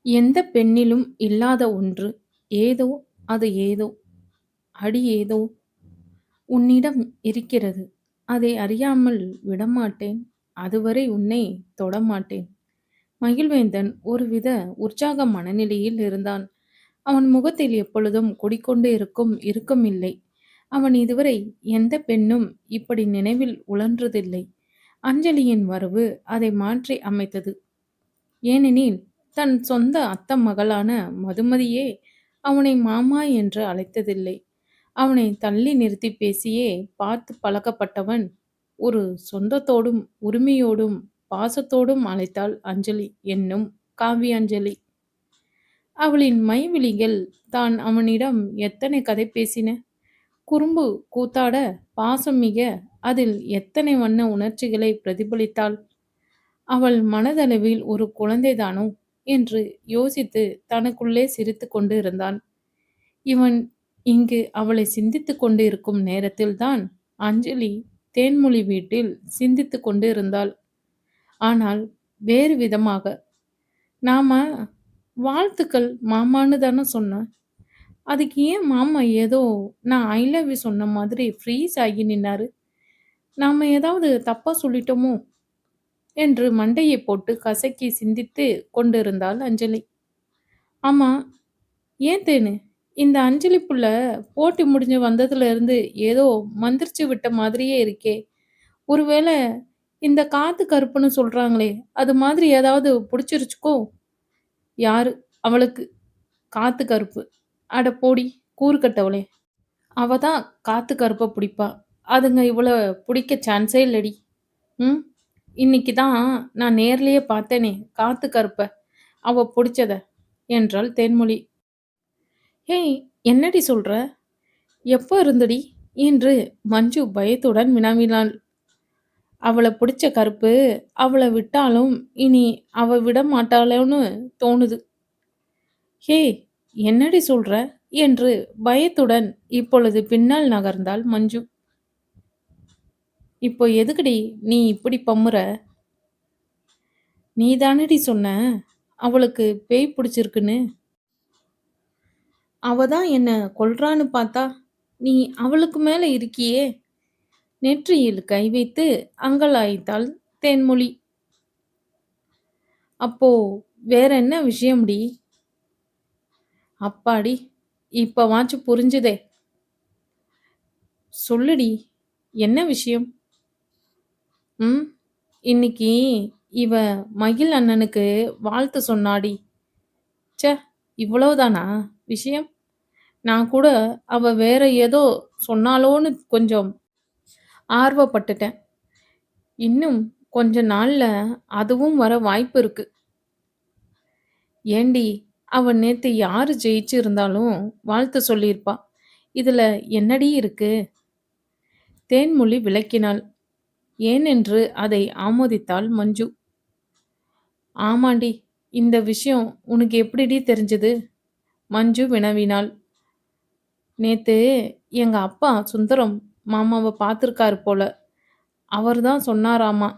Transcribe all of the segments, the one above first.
எந்த பெண்ணிலும் இல்லாத ஒன்று. ஏதோ அது ஏதோ அடி ஏதோ உன்னிடம் இருக்கிறது. அதை அறியாமல் விடமாட்டேன். அதுவரை உன்னை தொடமாட்டேன். மகிழ்வேந்தன் ஒருவித உற்சாக மனநிலையில் இருந்தான். அவன் முகத்தில் எப்பொழுதும் குடிக்கொண்டு இருக்கும் இறுக்கம் இல்லை. அவன் இதுவரை எந்த பெண்ணும் இப்படி நினைவில் உழன்றதில்லை. அஞ்சலியின் வரவு அதை மாற்றி அமைத்தது. ஏனெனில் தன் சொந்த அத்த மகளான மதுமதியே அவனை மாமா என்று அழைத்ததில்லை. அவனை தள்ளி நிறுத்தி பேசியே பார்த்து பழக்கப்பட்டவன் ஒரு சொந்தத்தோடும் உரிமையோடும் பாசத்தோடும் அழைத்தாள் அஞ்சலி என்னும் காவியாஞ்சலி. அவளின் மைவிழிகள் தான் அவனிடம் எத்தனை கதை பேசின. குறும்பு கூத்தாட, பாசம் மிக, அதில் எத்தனை வண்ண உணர்ச்சிகளை பிரதிபலித்தாள். அவள் மனதளவில் ஒரு குழந்தைதானோ என்று யோசித்து தனக்குள்ளே சிரித்து கொண்டு இருந்தான். இவன் இங்கு அவளை சிந்தித்து கொண்டு இருக்கும் நேரத்தில்தான் அஞ்சலி தேன்மொழி வீட்டில் சிந்தித்து கொண்டு இருந்தாள். ஆனால் வேறு விதமாக. நாம வாழ்த்துக்கள் மாமான்னு தானே சொன்னேன். அதுக்கு ஏன் மாமா ஏதோ நான் ஐ லவ் யூ சொன்ன மாதிரி ஃப்ரீஸ் ஆகி நின்னாரு. நாம ஏதாவது தப்பா சொல்லிட்டோமோ என்று மண்டையை போட்டு கசக்கி சிந்தித்து கொண்டிருந்தாள் அஞ்சலி. ஆமா, ஏன் தேனு, இந்த அஞ்சலி புள்ள போட்டி முடிஞ்சு வந்ததுல இருந்து ஏதோ மந்திரிச்சு விட்ட மாதிரியே இருக்கே. ஒருவேளை இந்த காத்து கருப்புன்னு சொல்றாங்களே, அது மாதிரி ஏதாவது புடிச்சிருச்சுக்கோ? யாரு அவளுக்கு காத்து கருப்பு? அட போடி கூறுகட்டவளே! அவ தான் காத்து கருப்ப புடிப்பா. அதுங்க இவள புடிக்க சான்ஸே இல்லடி. ம். இன்னைக்கு தான் நான் நேர்லயே பார்த்தேனே காத்து கருப்ப. அவ புடிச்சத என்றாள் தேன்மொழி. ஏய், என்னடி சொல்ற? எப்போ இருந்துடி? என்று மஞ்சு பயத்துடன் வினவினாள். அவள புடிச்ச கருப்பு அவள விட்டாலும் இனி அவ விட மாட்டாளோன்னு தோணுது. ஹே, என்னடி சொல்ற? என்று பயத்துடன் இப்பொழுது பின்னால் நகர்ந்தாள் மஞ்சு. இப்போ எதுக்குடி நீ இப்படி பம்முற? நீ தானடி சொன்ன அவளுக்கு பேய் பிடிச்சிருக்குன்னு. அவ தான் என்ன கொல்றான்னு பார்த்தா நீ அவளுக்கு மேல இருக்கியே. நெற்றியில் கை வைத்து அங்கலாய்த்தாள் தேன்மொழி. அப்போ வேற என்ன விஷயம்டி? அப்பாடி, இப்பவாச்சும் புரிஞ்சுதே. சொல்லுடி, என்ன விஷயம்? ம். இன்னைக்கு இவ மகிழ் அண்ணனுக்கு வாழ்த்து சொன்னாடி. ச்சே, இவ்வளவுதானா விஷயம்? நான் கூட அவ வேற ஏதோ சொன்னாளோன்னு கொஞ்சம் ஆர்வப்பட்டுட்டேன். இன்னும் கொஞ்ச நாள்ல அதுவும் வர வாய்ப்பு இருக்கு. ஏண்டி, அவ நேத்து யாரு ஜெயிச்சு இருந்தாலும் வாழ்த்து சொல்லியிருப்பா. இதுல என்னடி இருக்கு? தேன்மொழி விளக்கினாள். ஏனென்று அதை ஆமோதித்தாள் மஞ்சு. ஆமாண்டி, இந்த விஷயம் உனக்கு எப்படிடி தெரிஞ்சது? மஞ்சு வினவினாள். நேத்து எங்க அப்பா சுந்தரம் மாமாவ பார்த்துருக்காரு போல. அவர்தான் சொன்னாராமா.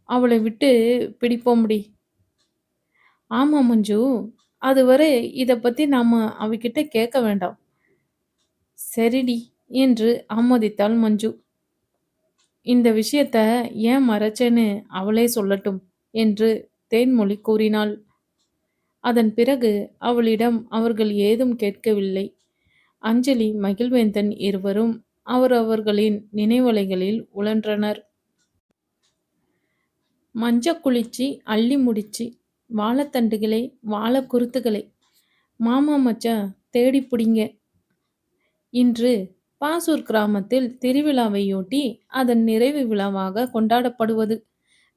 அவளை விட்டு பிடிப்போம்டி. ஆமா மஞ்சு, அதுவரை இத பத்தி நாம அவகிட்ட கேட்க வேண்டாம். சரிடி என்று ஆமோதித்தாள் மஞ்சு. இந்த விஷயத்த ஏன் மறைச்சேன்னு அவளே சொல்லட்டும் என்று தேன்மொழி கூறினாள். அதன் பிறகு அவளிடம் அவர்கள் ஏதும் கேட்கவில்லை. அஞ்சலி மகிழ்வேந்தன் இருவரும் அவரவர்களின் நினைவலைகளில் உழன்றனர். மஞ்ச குளிச்சி அள்ளி முடிச்சி வாழைத்தண்டுகளே வாழைக்குருத்துகளே மாமா மச்சான் தேடி பிடிங்க. இன்று பாசூர் கிராமத்தில் திருவிழாவையொட்டி அதன் நிறைவு விழாவாக கொண்டாடப்படுவது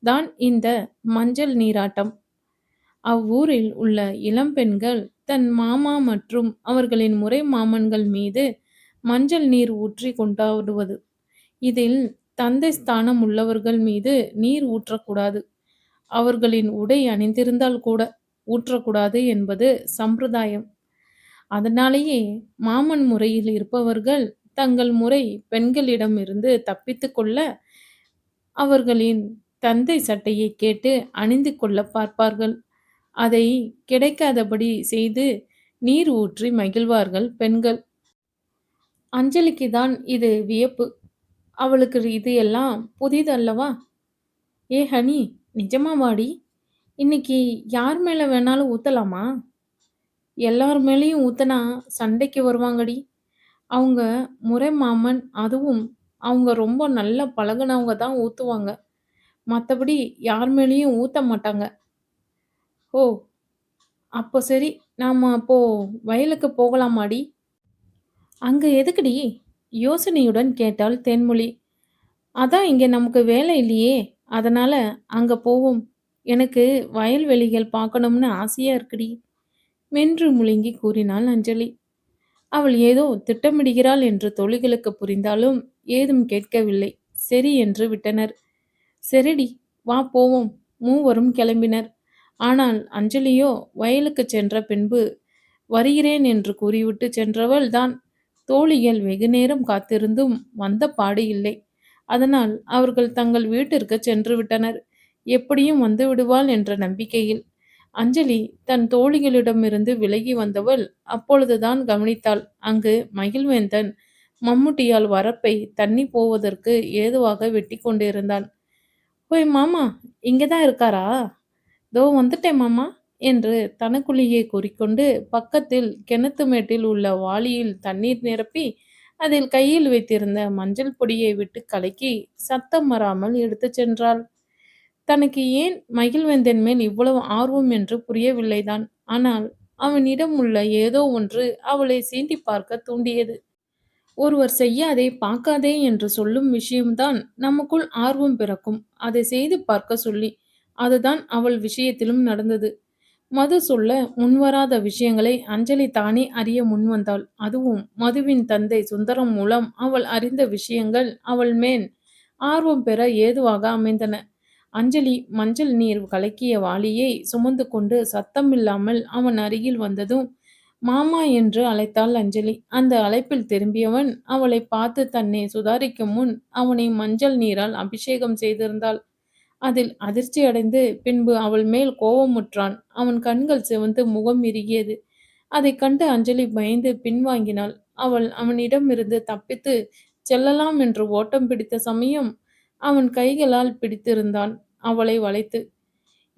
தான் இந்த மஞ்சள் நீராட்டம். அவ்வூரில் உள்ள இளம்பெண்கள் தன் மாமா மற்றும் அவர்களின் முறை மாமன்கள் மீது மஞ்சள் நீர் ஊற்றி கொண்டாடுவது. இதில் தந்தை ஸ்தானம் உள்ளவர்கள் மீது நீர் ஊற்றக்கூடாது. அவர்களின் உடை அணிந்திருந்தால் கூட ஊற்றக்கூடாது என்பது சம்பிரதாயம். அதனாலேயே மாமன் முறையில் இருப்பவர்கள் தங்கள் முறை பெண்களிடமிருந்து தப்பித்து கொள்ள அவர்களின் தந்தை சட்டையை கேட்டு அணிந்து கொள்ள பார்ப்பார்கள். அதை கிடைக்காதபடி செய்து நீர் ஊற்றி மகிழ்வார்கள் பெண்கள். அஞ்சலிக்கு தான் இது வியப்பு. அவளுக்கு இது எல்லாம் புதிதல்லவா? ஏ ஹனி, நிஜமாவாடி? இன்னைக்கு யார் மேல வேணாலும் ஊத்தலாமா? எல்லார் மேலயும் ஊத்துனா சண்டைக்கு வருவாங்கடி. அவங்க முறை மாமன், அதுவும் அவங்க ரொம்ப நல்லா பழகுனவங்க தான் ஊத்துவாங்க. மத்தபடி யார் மேலயும் ஊத்த மாட்டாங்க. ஓ! அப்போ சரி. நாம அப்போ வயலுக்கு போகலாமாடி? அங்க எதுக்குடி? யோசனையுடன் கேட்டாள் தேன்மொழி. அதான் இங்க நமக்கு வேலை இல்லையே. அதனால அங்க போவோம். எனக்கு வயல்வெளிகள் பார்க்கணும்னு ஆசையா இருக்குடி. மென்று முழுங்கி கூறினாள் அஞ்சலி. அவள் ஏதோ திட்டமிடுகிறாள் என்று தோழிகளுக்கு புரிந்தாலும் ஏதும் கேட்கவில்லை. சரி என்று விட்டனர். சரிடி, வா போவோம். மூவரும் கிளம்பினர். ஆனால் அஞ்சலியோ வயலுக்குச் சென்ற பின்பு வருகிறேன் என்று கூறிவிட்டு சென்றவள் தான். தோழிகள் வெகுநேரம் காத்திருந்தும் வந்த பாடு இல்லை. அதனால் அவர்கள் தங்கள் வீட்டிற்கு சென்று விட்டனர். எப்படியும் வந்து விடுவாள் என்ற நம்பிக்கையில். அஞ்சலி தன் தோழிகளிடமிருந்து விலகி வந்தவள் அப்பொழுதுதான் கவனித்தாள். அங்கு மகிழ்வேந்தன் மம்முட்டியால் வரப்பை தண்ணி போவதற்கு ஏதுவாக வெட்டி கொண்டிருந்தான். ஓய் மாமா, இங்கதான் இருக்காரா? தோ வந்துட்டேன் மாமா என்று தனக்குள்ளேயே கூறிக்கொண்டு பக்கத்தில் கிணத்து மேட்டில் உள்ள வாளியில் தண்ணீர் நிரப்பி அதில் கையில் வைத்திருந்த மஞ்சள் பொடியை விட்டு கலக்கி சத்தம் வராமல் எடுத்துச் சென்றாள். தனக்கு ஏன் மகிழ்வேந்தன் மேல் இவ்வளவு ஆர்வம் என்று புரியவில்லைதான். ஆனால் அவனிடம் உள்ள ஏதோ ஒன்று அவளை சீண்டி பார்க்க தூண்டியது. ஒருவர் செய்யாதே பார்க்காதே என்று சொல்லும் விஷயம்தான் நமக்குள் ஆர்வம் பிறக்கும். அதை செய்து பார்க்க சொல்லி. அதுதான் அவள் விஷயத்திலும் நடந்தது. மது சொல்ல முன்வராத விஷயங்களை அஞ்சலி தானே அறிய முன்வந்தாள். அதுவும் மதுவின் தந்தை சுந்தரம் மூலம் அவள் அறிந்த விஷயங்கள் அவள் மேல் ஆர்வம் பெற ஏதுவாக அமைந்தன. அஞ்சலி மஞ்சள் நீர் கலக்கிய வாளியை சுமந்து கொண்டு சத்தமில்லாமல் அவன் அருகில் வந்ததும் மாமா என்று அழைத்தாள் அஞ்சலி. அந்த அழைப்பில் திரும்பியவன் அவளை பார்த்து தன்னை சுதாரிக்கும் முன் அவனை மஞ்சள் நீரால் அபிஷேகம் செய்திருந்தாள். அதில் அதிர்ச்சியடைந்து பின்பு அவள் மேல் கோபமுற்றான். அவன் கண்கள் சிவந்து முகம் இறுகியது. அதைக் கண்டு அஞ்சலி பயந்து பின்வாங்கினாள். அவள் அவனிடமிருந்து தப்பித்து செல்லலாம் என்று ஓட்டம் பிடித்த சமயம் அவன் கைகளால் பிடித்திருந்தான் அவளை வளைத்து.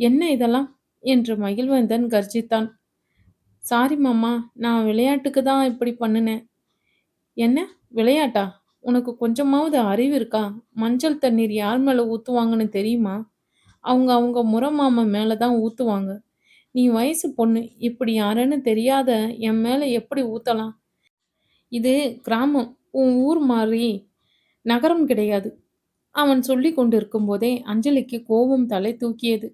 என்ன இதெல்லாம் என்று மகிழ்வேந்தன் கர்ஜித்தான். சாரி மாமா, நான் விளையாட்டுக்கு தான் இப்படி பண்ணுனேன். என்ன விளையாட்டா? உனக்கு கொஞ்சமாவது அறிவு இருக்கா? மஞ்சள் தண்ணீர் யார் மேல ஊத்துவாங்கன்னு தெரியுமா? அவங்க அவங்க முறை மாமன் மேல தான் ஊத்துவாங்க. நீ வயசு பொண்ணு. இப்படி யாருன்னு தெரியாத என் மேல எப்படி ஊத்தலாம்? இது கிராமம். உன் ஊர் மாரி நகரம் கிடையாது. அவன் சொல்லிக் கொண்டிருக்கும்போதே அஞ்சலிக்கு கோபம் தலை தூக்கியது.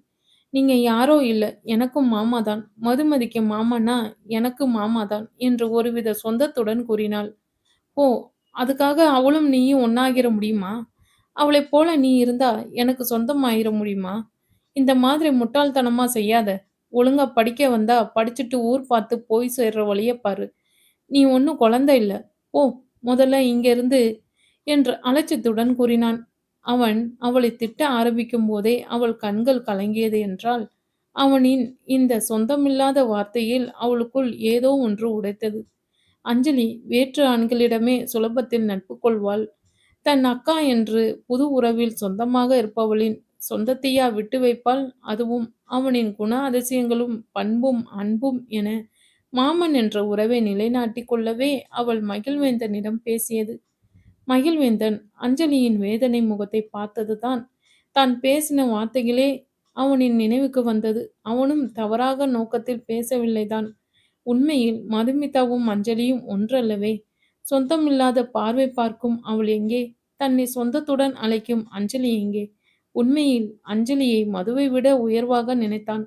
நீங்க யாரோ இல்ல. எனக்கும் மாமாதான். மதுமதிக்கு மாமான்னா எனக்கு மாமாதான் என்று ஒருவித சொந்தத்துடன் கூறினாள். ஓ! அதுக்காக அவளும் நீயும் ஒண்ணாகிற முடியுமா? அவளைப் போல நீ இருந்தா எனக்கு சொந்தமாயிர முடியுமா? இந்த மாதிரி முட்டாள்தனமா செய்யாத. ஒழுங்கா படிக்க வந்தா படிச்சுட்டு ஊர் பார்த்து போய் சேர்ற வழிய பாரு. நீ ஒண்ணும் குழந்தை இல்ல. போ முதல்ல இங்கிருந்து என்று அலட்சியத்துடன் கூறினான். அவன் அவளை திட்ட ஆரம்பிக்கும் போதே அவள் கண்கள் கலங்கியது என்றால் அவனின் இந்த சொந்தமில்லாத வார்த்தையில் அவளுக்குள் ஏதோ ஒன்று உடைத்தது. அஞ்சலி வேற்று ஆண்களிடமே சுலபத்தில் நட்பு கொள்வாள். தன் அக்கா என்று புது உறவில் சொந்தமாக இருப்பவளின் சொந்தத்தையா விட்டு வைப்பாள்? அதுவும் அவனின் குண அதிசயங்களும் பண்பும் அன்பும் என மாமன் என்ற உறவை நிலைநாட்டிக் கொள்ளவே அவள் மகிழ்வேந்தனிடம் பேசியது. மகிழ்வேந்தன் அஞ்சலியின் வேதனை முகத்தை பார்த்ததுதான் தான் பேசின வார்த்தைகளே அவனின் நினைவுக்கு வந்தது. அவனும் தவறாக நோக்கத்தில் பேசவில்லைதான். உண்மையில் மதுமிதாவும் அஞ்சலியும் ஒன்றல்லவே. சொந்தமில்லாத பார்வை பார்க்கும் அவள் எங்கே? தன்னை சொந்தத்துடன் அழைக்கும் அஞ்சலி எங்கே? உண்மையில் அஞ்சலியை மதுவை விட உயர்வாக நினைத்தான்.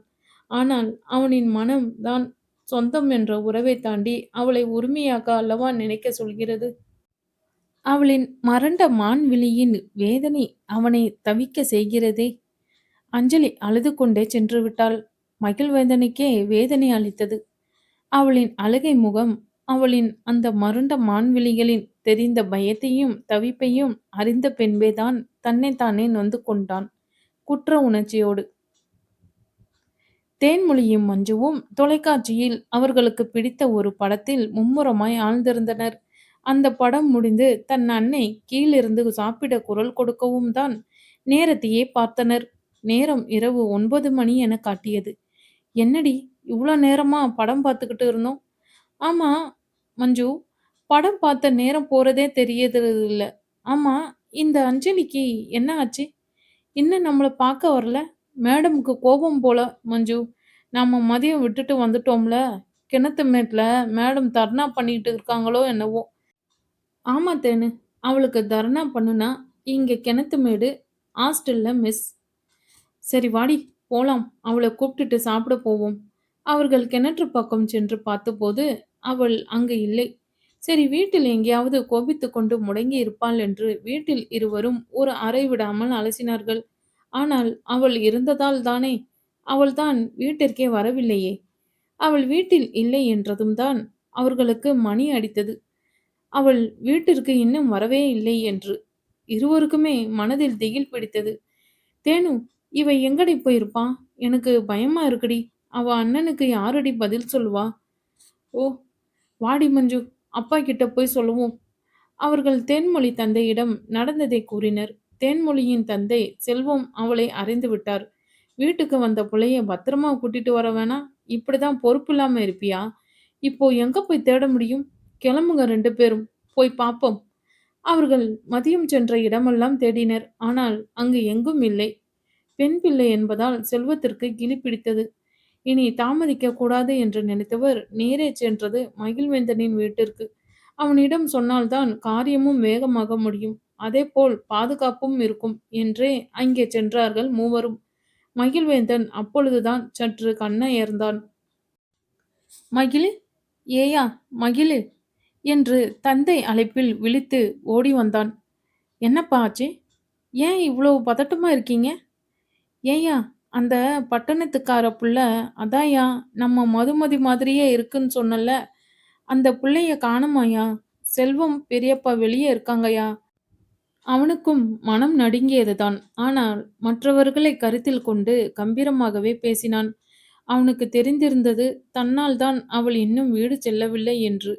ஆனால் அவனின் மனம் தான் சொந்தம் என்ற உறவை தாண்டி அவளை உரிமையாக அல்லவா நினைக்க சொல்கிறது. அவளின் மறண்ட மான்விழியின் வேதனை அவனை தவிக்க செய்கிறதே. அஞ்சலி அழுது கொண்டே சென்று விட்டாள். மகிழ்வேந்தனுக்கே வேதனை அளித்தது. அவளின் அழுகை முகம், அவளின் அந்த மருண்ட மான்விழிகளில் தெரிந்த பயத்தையும் தவிப்பையும் அறிந்த பின்பேதான் தன்னைத்தானே நொந்து கொண்டான். குற்ற உணர்ச்சியோடு. தேன்மொழியும் மஞ்சுவும் தொலைக்காட்சியில் அவர்களுக்கு பிடித்த ஒரு படத்தில் மும்முரமாய் ஆழ்ந்திருந்தனர். அந்த படம் முடிந்து தன் அன்னை கீழிருந்து சாப்பிட குரல் கொடுக்கவும் தான் நேரத்தையே பார்த்தனர். நேரம் இரவு 9 மணி என காட்டியது. "என்னடி இவ்ளோ நேரமா படம் பார்த்துக்கிட்டு இருந்தோம்?" "ஆமா மஞ்சு, படம் பார்த்த நேரம் போறதே தெரியறதில்ல. ஆமா, இந்த அஞ்சலிக்கு என்ன ஆச்சு? இன்னும் நம்மள பார்க்க வரல?" "மேடமுக்கு கோபம் போல மஞ்சு. நாம மதியம் விட்டுட்டு வந்துட்டோம்ல. கிணத்து மேட்ல மேடம் தர்ணா பண்ணிட்டு இருக்காங்களோ என்னவோ." "ஆமா தேனு, அவளுக்கு தர்ணா பண்ணுனா இங்க கிணத்துமேடு ஹாஸ்டல்ல மிஸ். சரி வாடி போலாம், அவள கூப்ட்டுட்டு சாப்பிட போவோம்." அவர்கள் கிணற்று பக்கம் சென்று பார்த்தபோது அவள் அங்கு இல்லை. சரி வீட்டில் எங்கேயாவது கோபித்துக் கொண்டு முடங்கி இருப்பாள் என்று வீட்டில் இருவரும் ஒரு அறை விடாமல் அலசினார்கள். ஆனால் அவள் இருந்ததால் தானே. அவள்தான் வீட்டிற்கே வரவில்லையே. அவள் வீட்டில் இல்லை என்றதும் தான் அவர்களுக்கு மணி அடித்தது. அவள் வீட்டிற்கு இன்னும் வரவே இல்லை என்று. இருவருக்குமே மனதில் திகில் பிடித்தது. "தேனு, இவ எங்கடி போயிருப்பா? எனக்கு பயமா இருக்குடி. அவ அண்ணனுக்கு யாரடி பதில் சொல்லுவா?" "ஓ, வாடி மஞ்சு, அப்பா கிட்ட போய் சொல்லுவோம்." அவர்கள் தேன்மொழி தந்தையிடம் நடந்ததை கூறினர். தேன்மொழியின் தந்தை செல்வம் அவளை அறிந்து விட்டார். "வீட்டுக்கு வந்த புள்ளைய பத்திரமா கூட்டிட்டு வர வேணாம். இப்படிதான் பொறுப்பில்லாம இருப்பியா? இப்போ எங்க போய் தேட முடியும்? கிளம்புங்க 2 பேரும். போய் பாப்போம்." அவர்கள் மதியம் சென்ற இடமெல்லாம் தேடினர். ஆனால் அங்கு எங்கும் இல்லை. பெண் பிள்ளை என்பதால் செல்வத்திற்கு கிலி பிடித்தது. இனி தாமதிக்க கூடாது என்று நினைத்தவர் நேரே சென்றது மகிழ்வேந்தனின் வீட்டிற்கு. அவனிடம் சொன்னால்தான் காரியமும் வேகமாக முடியும். அதேபோல் பாதுகாப்பும் இருக்கும் என்றே அங்கே சென்றார்கள் மூவரும். மகிழ்வேந்தன் அப்பொழுதுதான் சற்று கண்ணயர்ந்தான். "மகிழு, ஏயா மகிழு" என்று தந்தை அழைப்பில் விழித்து ஓடி வந்தான். "என்னப்பா ஆச்சு? ஏன் இவ்வளவு பதட்டமா இருக்கீங்க?" "ஏய்யா, அந்த பட்டணத்துக்கார புள்ள அதான்யா நம்ம மதுமதி மாதிரியே இருக்குன்னு சொன்னல்ல, அந்த புள்ளைய காணோமாய்யா. செல்வம் பெரியப்பா வெளியே இருக்காங்கய்யா." அவனுக்கும் மனம் நடுங்கியதுதான். ஆனால் மற்றவர்களை கருத்தில் கொண்டு கம்பீரமாகவே பேசினான். அவனுக்கு தெரிந்திருந்தது தன்னால் தான் அவள் இன்னும் வீடு செல்லவில்லை என்று.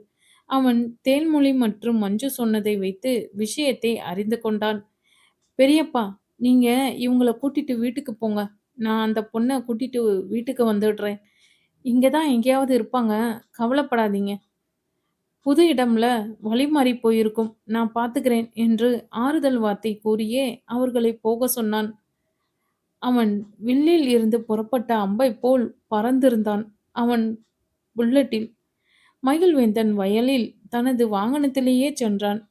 அவன் தேன்மொழி மற்றும் மஞ்சு சொன்னதை வைத்து விஷயத்தை அறிந்து கொண்டான். "பெரியப்பா, நீங்க இவங்கள கூட்டிட்டு வீட்டுக்கு போங்க. நான் அந்த பொண்ண கூட்டிட்டு வீட்டுக்கு வந்துடுறேன். இங்க தான் எங்கேயாவது இருப்பாங்க. கவலைப்படாதீங்க. புது இடம்ல வழி மாறி போயிருக்கும். நான் பார்த்துக்கிறேன்" என்று ஆறுதல் வார்த்தை கூறியே அவர்களை போக சொன்னான். அவன் வில்லில் இருந்து புறப்பட்ட அம்பைப் போல் பறந்திருந்தான் அவன் புல்லட்டில். மகிழ்வேந்தன் வயலில் தனது வாகனத்திலேயே சென்றான்.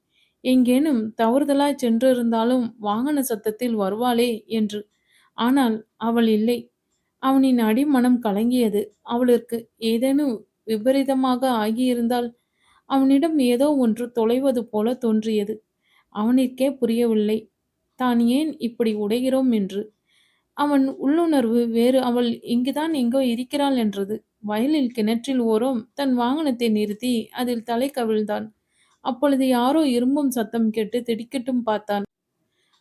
எங்கேனும் தவறுதலாய் சென்றிருந்தாலும் வாகன சத்தத்தில் வருவாளே என்று. ஆனால் அவள் இல்லை. அவனின் அடிமனம் கலங்கியது. அவளிற்கு ஏதேனும் விபரீதமாக ஆகியிருந்தால்? அவனிடம் ஏதோ ஒன்று தொலைவது போல தோன்றியது. அவனுக்கே புரியவில்லை, தான் ஏன் இப்படி உடைகிறோம் என்று. அவன் உள்ளுணர்வு வேறு, அவள் இங்குதான் எங்கோ இருக்கிறாள் என்றது. வயலில் கிணற்றில் ஓரம் தன் வாகனத்தை நிறுத்தி அதில் தலை கவிழ்ந்தான். அப்பொழுது யாரோ இரும்பும் சத்தம் கேட்டு திடுக்கிட்டும் பார்த்தான்.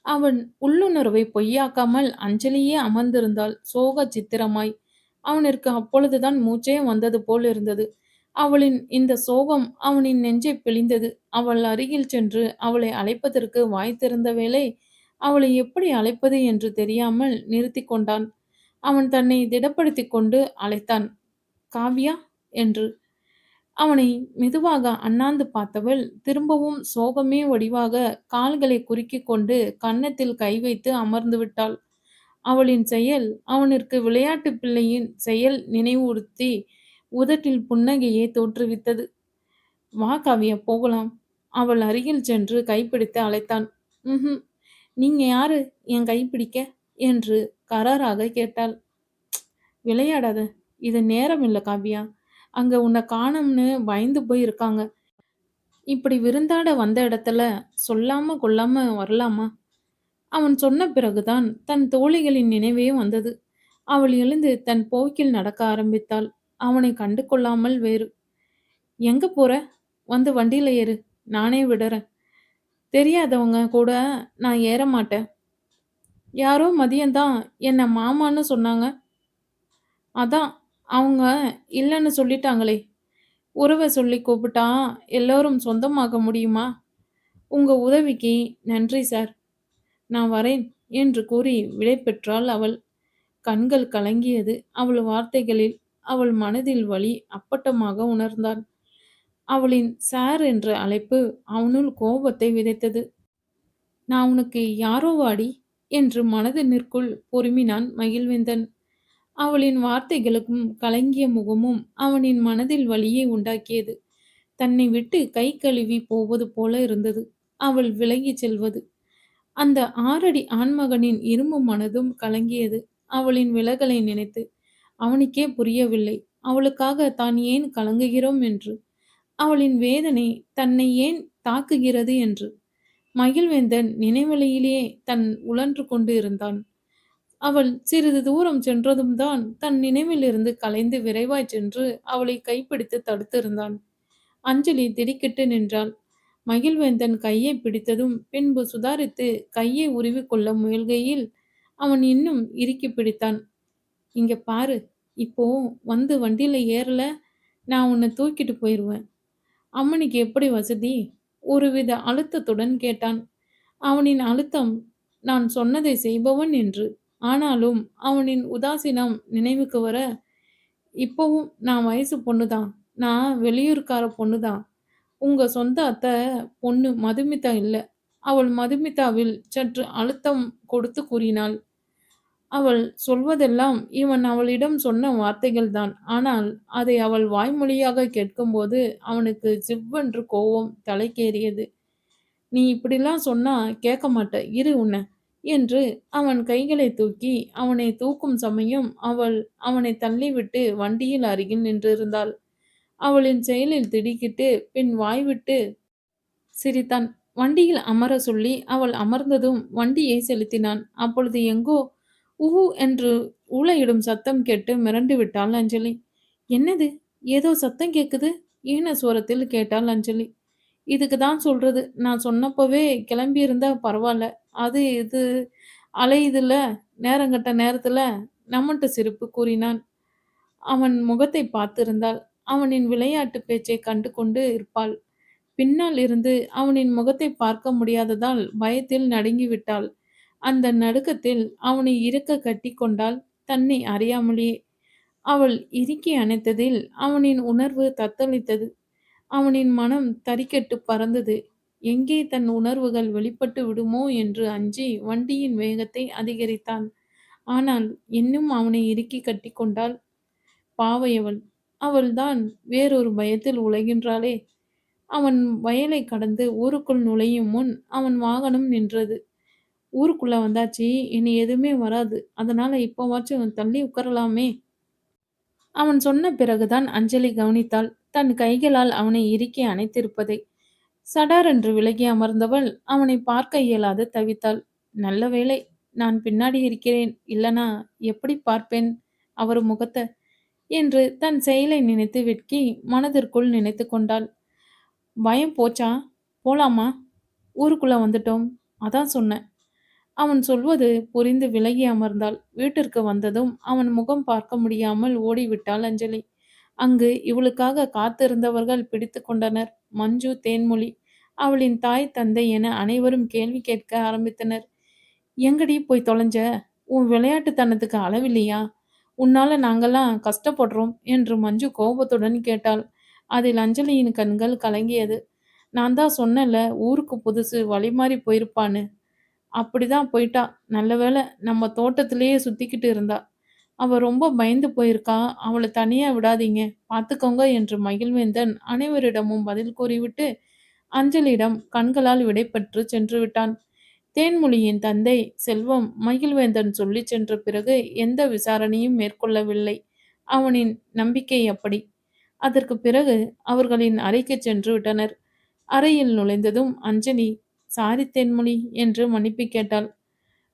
அவன் உள்ளுணர்வை பொய்யாக்காமல் அஞ்சலியே அமர்ந்திருந்தாள் சோக சித்திரமாய். அவனிற்கு அப்பொழுதுதான் மூச்சே வந்தது போல் இருந்தது. அவளின் இந்த சோகம் அவனின் நெஞ்சைப் பிழிந்தது. அவள் அருகில் சென்று அவளை அழைப்பதற்கு வாய் திறந்த வேளை அவளை எப்படி அழைப்பது என்று தெரியாமல் நிறுத்தி கொண்டான். அவன் தன்னை திடப்படுத்திக் கொண்டு அழைத்தான். "காவ்யா" என்று. அவனை மெதுவாக அண்ணாந்து பார்த்தவள் திரும்பவும் சோகமே வடிவாக கால்களை குறுக்கிக் கொண்டு கன்னத்தில் கை வைத்து அமர்ந்து விட்டாள். அவளின் செயல் அவனிற்கு விளையாட்டு பிள்ளையின் செயல் நினைவுறுத்தி உதட்டில் புன்னகையை தோற்றுவித்தது. "வா காவ்யா, போகலாம்." அவள் அருகில் சென்று கைப்பிடித்து அழைத்தான். "ம்ஹும், நீங்க யாரு என் கைப்பிடிக்க?" என்று கராராக கேட்டாள். "விளையாடாத, இது நேரம் இல்ல காவ்யா. அங்க உன்னை காணோம்னு பயந்து போய் இருக்காங்க. இப்படி விருந்தாட வந்த இடத்துல சொல்லாம கொள்ளாம வரலாமா?" அவன் சொன்ன பிறகுதான் தன் தோழிகளின் நினைவே வந்தது. அவள் எழுந்து தன் போக்கில் நடக்க ஆரம்பித்தாள். அவனை கண்டு கொள்ளாமல் வேறு. "எங்க போற? வந்து வண்டியில ஏறு. நானே விடுறேன். தெரியாதவங்க கூட நான் ஏற மாட்டேன்." யாரோ மதியம்தான் என்ன மாமான்னு சொன்னாங்க. அதான் அவங்க இல்லன்னு சொல்லிட்டாங்களே! உறவ சொல்லி கூப்பிட்டா எல்லோரும் சொந்தமாக முடியுமா? உங்க உதவிக்கு நன்றி சார். நான் வரேன் என்று கூறி விடை பெற்றாள் அவள். கண்கள் கலங்கியது அவள் வார்த்தைகளில். அவள் மனதில் வலி அப்பட்டமாக உணர்ந்தான். அவளின் சார் என்ற அழைப்பு அவனுள் கோபத்தை விதைத்தது. நான் உனக்கு யாரோவாடி என்று மனதினுக்குள் பொறுமினான் மகிழ்வேந்தன். அவளின் வார்த்தைகளுக்கும் கலங்கிய முகமும் அவனின் மனதில் வலியை உண்டாக்கியது. தன்னை விட்டு கை கழுவி போவது போல இருந்தது அவள் விலகிச் செல்வது. அந்த 6 அடி ஆண்மகனின் இரும்பு மனதும் கலங்கியது அவளின் விலகலை நினைத்து. அவனுக்கே புரியவில்லை அவளுக்காக தான் ஏன் கலங்குகிறோம் என்று. அவளின் வேதனை தன்னை ஏன் தாக்குகிறது என்று. மகிழ்வேந்தன் நினைவலையிலேயே தன் உழன்று கொண்டு இருந்தான். அவள் சிறிது தூரம் சென்றதும் தான் தன் நினைவிலிருந்து கலைந்து விரைவாய் சென்று அவளை கைப்பிடித்து தடுத்திருந்தான். அஞ்சலி திடுக்கிட்டு நின்றாள். மகிழ்வேந்தன் கையை பிடித்ததும் பின்பு சுதாரித்து கையை உருவிக்கொள்ள முயல்கையில் அவன் இன்னும் இறுக்கி பிடித்தான். இங்க பாரு, இப்போ வந்து வண்டியில ஏறல, நான் உன்னை தூக்கிட்டு போயிருவேன். அம்மனிக்கு எப்படி வசதி? ஒருவித அழுத்தத்துடன் கேட்டான். அவனின் அழுத்தம் நான் சொன்னதை செய்பவன் என்று. ஆனாலும் அவனின் உதாசீனம் நினைவுக்கு வர, இப்பவும் நான் வயசு பொண்ணுதான். நான் வெளியூர்க்கார பொண்ணுதான். உங்க சொந்த அத்தை பொண்ணு மதுமிதா இல்ல. அவள் மதுமிதாவில் சற்று அழுத்தம் கொடுத்து கூறினாள். அவள் சொல்வதெல்லாம் இவன் அவளிடம் சொன்ன வார்த்தைகள்தான். ஆனால் அதை அவள் வாய்மொழியாக கேட்கும்போது அவனுக்கு ஜிவ்வென்று கோபம் தலைக்கேறியது. நீ இப்படிலாம் சொன்னா கேட்க மாட்ட. இரு உன்ன. என்று அவன் கைகளை தூக்கி அவனை தூக்கும் சமயம் அவள் அவனை தள்ளிவிட்டு வண்டியில் அருகில் நின்றிருந்தாள். அவளின் செயலில் திடுக்கிட்டு பின் வாய்விட்டு சிரித்தான். வண்டியில் அமர சொல்லி அவள் அமர்ந்ததும் வண்டியை செலுத்தினான். அப்பொழுது எங்கோ உஹு என்று ஊளையிடும் சத்தம் கேட்டு மிரண்டு விட்டாள் அஞ்சலி. என்னது? ஏதோ சத்தம் கேக்குது. ஈன சுவரத்தில் கேட்டாள் அஞ்சலி. இதுக்கு தான் சொல்றது. நான் சொன்னப்பவே கிளம்பியிருந்தா பரவால்ல. அது இது அலையுதுல்ல நேரங்கெட்ட நேரத்துல நமன்ட்டு சிரிப்பு கூறினான். அவன் முகத்தை பார்த்திருந்தாள். அவனின் விளையாட்டு பேச்சை கண்டு கொண்டு இருப்பாள். பின்னால் இருந்து அவனின் முகத்தை பார்க்க முடியாததால் பயத்தில் நடுங்கிவிட்டாள். அந்த நடுக்கத்தில் அவனை இறுக்க கட்டி கொண்டாள் தன்னை அறியாமலேயே. அவள் இறுக்கி அணைத்ததில் அவனின் உணர்வு தத்தளித்தது. அவனின் மனம் தறிகெட்டு பறந்தது. எங்கே தன் உணர்வுகள் வெளிப்பட்டு விடுமோ என்று அஞ்சி வண்டியின் வேகத்தை அதிகரித்தான். ஆனால் இன்னும் அவனை இறுக்கி கட்டி கொண்டாள். பாவையவள். அவள்தான் வேறொரு பயத்தில் உழைகின்றாளே. அவன் வயலை கடந்து ஊருக்குள் நுழையும் முன் அவன் வாகனம் நின்றது. ஊருக்குள்ள வந்தாச்சு, இனி எதுவுமே வராது. அதனால இப்போவாச்சும் தள்ளி உட்காரலாமே. அவன் சொன்ன பிறகுதான் அஞ்சலி கவனித்தாள் தன் கைகளால் அவனை இறுக்கி அணைத்திருப்பதை. சடாரென்று விலகி அமர்ந்தவள் அவனை பார்க்க இயலாது தவித்தாள். நல்ல வேளை, நான் பின்னாடி இருக்கிறேன். இல்லனா எப்படி பார்ப்பேன் அவர் முகத்த என்று தன் செயலை நினைத்து வெட்கி மனதிற்குள் நினைத்து கொண்டாள். பயம் போச்சா? போலாமா? ஊருக்குள்ள வந்துட்டோம். அதான் சொன்னேன். அவன் சொல்வது புரிந்து விலகி அமர்ந்தாள். வீட்டிற்கு வந்ததும் அவன் முகம் பார்க்க முடியாமல் ஓடிவிட்டாள் அஞ்சலி. அங்கு இவளுக்காக காத்திருந்தவர்கள் பிடித்து கொண்டனர். மஞ்சு, தேன்மொழி, அவளின் தாய் தந்தை என அனைவரும் கேள்வி கேட்க ஆரம்பித்தனர். எங்கடி போய் தொலைஞ்ச? உன் விளையாட்டுத்தனத்துக்கு அளவில்லையா? உன்னால நாங்கெல்லாம் கஷ்டப்படுறோம் என்று மஞ்சு கோபத்துடன் கேட்டாள். அதில் அஞ்சலியின் கண்கள் கலங்கியது. நான் தான் சொன்னேன்ல, ஊருக்கு புதுசு, வழி மாறி போயிருப்பான்னு. அப்படிதான் போயிட்டா. நல்ல வேளை நம்ம தோட்டத்திலேயே சுத்திக்கிட்டு இருந்தா. அவ ரொம்ப பயந்து போயிருக்கா. அவள தனியா விடாதீங்க. பார்த்துக்கோங்க என்று மகிழ்வேந்தன் அனைவரிடமும் பதில் கூறிவிட்டு அஞ்சலியிடம் கண்களால் விடைபெற்று சென்று விட்டான். தேன்மொழியின் தந்தை செல்வம் மகிழ்வேந்தன் சொல்லிச் சென்ற பிறகு எந்த விசாரணையும் மேற்கொள்ளவில்லை. அவனின் நம்பிக்கை அப்படி. அதற்கு பிறகு அவர்களின் அறைக்குச் சென்று விட்டனர். அறையில் நுழைந்ததும் அஞ்சலி, சாரி தேன்மொழி என்று மன்னிப்பு கேட்டாள்.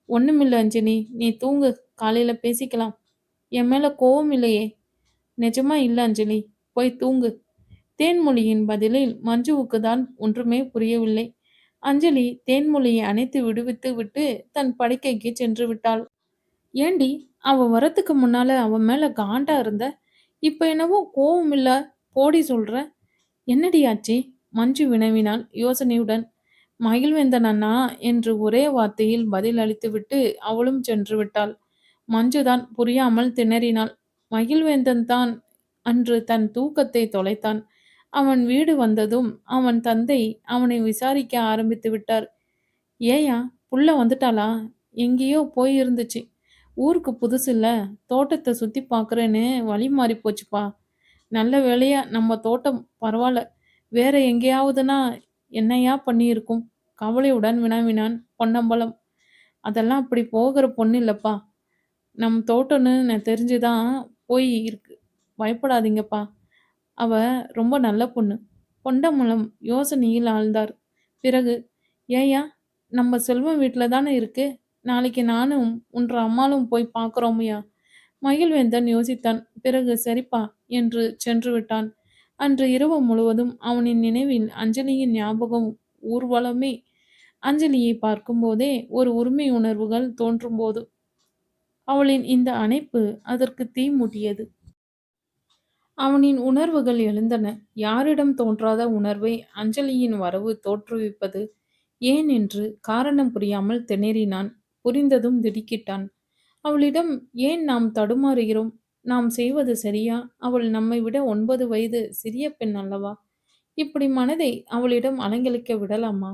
ஒண்ணுமில்ல அஞ்சலி, நீ தூங்கு, காலையில பேசிக்கலாம். என் மேல கோவம் இல்லையே? நிஜமா இல்ல அஞ்சலி, போய் தூங்கு. தேன்மொழியின் பதிலில் மஞ்சுவுக்கு தான் ஒன்றுமே புரியவில்லை. அஞ்சலி தேன்மொழியை அணைத்து விடுவித்து விட்டு தன் படுக்கைக்கு சென்று விட்டாள். ஏண்டி, அவ வரத்துக்கு முன்னால அவன் மேல காண்டா இருந்த, இப்ப என்னவோ கோவம் இல்ல, போடி சொல்ற. என்னடி ஆச்சு? மஞ்சு வினவினாள் யோசனையுடன். மகிழ்வேந்தன் அண்ணா என்று ஒரே வார்த்தையில் பதில் அளித்துவிட்டு அவளும் சென்று விட்டாள். மஞ்சுதான் புரியாமல் திணறினாள். மகிழ்வேந்தன் தான் அன்று தன் தூக்கத்தை தொலைத்தான். அவன் வீடு வந்ததும் அவன் தந்தை அவனை விசாரிக்க ஆரம்பித்து விட்டார். ஏயா, புள்ள வந்துட்டாளா? எங்கேயோ போயிருந்துச்சு. ஊருக்கு புதுசில்ல, தோட்டத்தை சுத்தி பார்க்குறேன்னு வழி மாறி போச்சுப்பா. நல்ல வேளையா நம்ம தோட்டம் பரவாயில்ல. வேற எங்கேயாவதுன்னா என்னையா பண்ணியிருக்கும்? கவலையுடன் வினவினான் பொன்னம்பலம். அதெல்லாம் அப்படி போகிற பொண்ணு இல்லப்பா. நம் தோட்டம்னு தெரிஞ்சுதான் போய் இருக்கு. பயப்படாதீங்கப்பா. அவ ரொம்ப நல்ல பொண்ணு. பொன்னம்பலம் யோசனையில் ஆழ்ந்தார். பிறகு, ஏய்யா, நம்ம செல்வம் வீட்ல தானே இருக்கு. நாளைக்கு நானும் உன்ற அம்மாளும் போய் பார்க்குறோம்யா. மகிழ்வேந்தன் யோசித்தான். பிறகு சரிப்பா என்று சென்று விட்டான். அன்று இரவு முழுவதும் அவனின் நினைவில் அஞ்சலியின் ஞாபகம் ஊர்வலமே. அஞ்சலியை பார்க்கும்போதே ஒரு உரிமை உணர்வுகள் தோன்றும்போது அவளின் இந்த அணைப்பு அதற்கு தீ மூட்டியது. அவனின் உணர்வுகள் எழுந்தன. யாரிடம் தோன்றாத உணர்வை அஞ்சலியின் வரவு தோற்றுவிப்பது ஏன் என்று காரணம் புரியாமல் திணறினான். புரிந்ததும் திடுக்கிட்டான். அவளிடம் ஏன் நாம் தடுமாறுகிறோம்? நாம் செய்வது சரியா? அவள் நம்மை விட 9 வயது சிறிய பெண் அல்லவா? இப்படி மனதை அவளிடம் அலங்கலிக்க விடலாமா?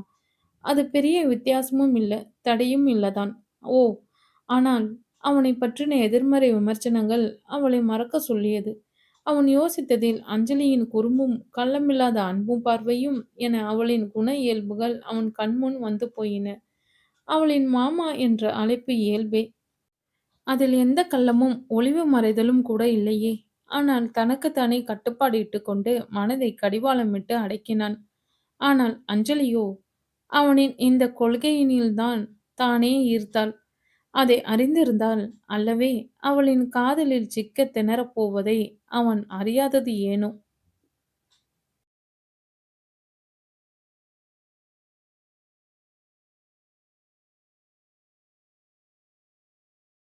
அது பெரிய வித்தியாசமும் இல்ல, தடையும் இல்லதான். ஓ! ஆனால் அவனைப் பற்றின எதிர்மறை விமர்சனங்கள் அவளை மறக்கச் சொல்லியது. அவன் யோசித்ததில் அஞ்சலியின் குறும்பும் கள்ளமில்லாத அன்பும் பார்வையும் என அவளின் குண இயல்புகள் அவன் கண்முன் வந்து போயின. அவளின் மாமா என்ற அழைப்பு இயல்பே. அதில் எந்த கள்ளமும் ஒளிவு மறைதலும் கூட இல்லையே. ஆனால் தனக்குத்தானே கட்டுப்பாடு இட்டுக்கொண்டு மனதை கடிவாளமிட்டு அடக்கினான். ஆனால் அஞ்சலியோ அவனின் இந்த கொள்கையினில்தான் தானே ஈர்த்தாள். அதை அறிந்திருந்தால் அல்லவே அவளின் காதலில் சிக்க திணறப் போவதை அவன் அறியாதது ஏனோ?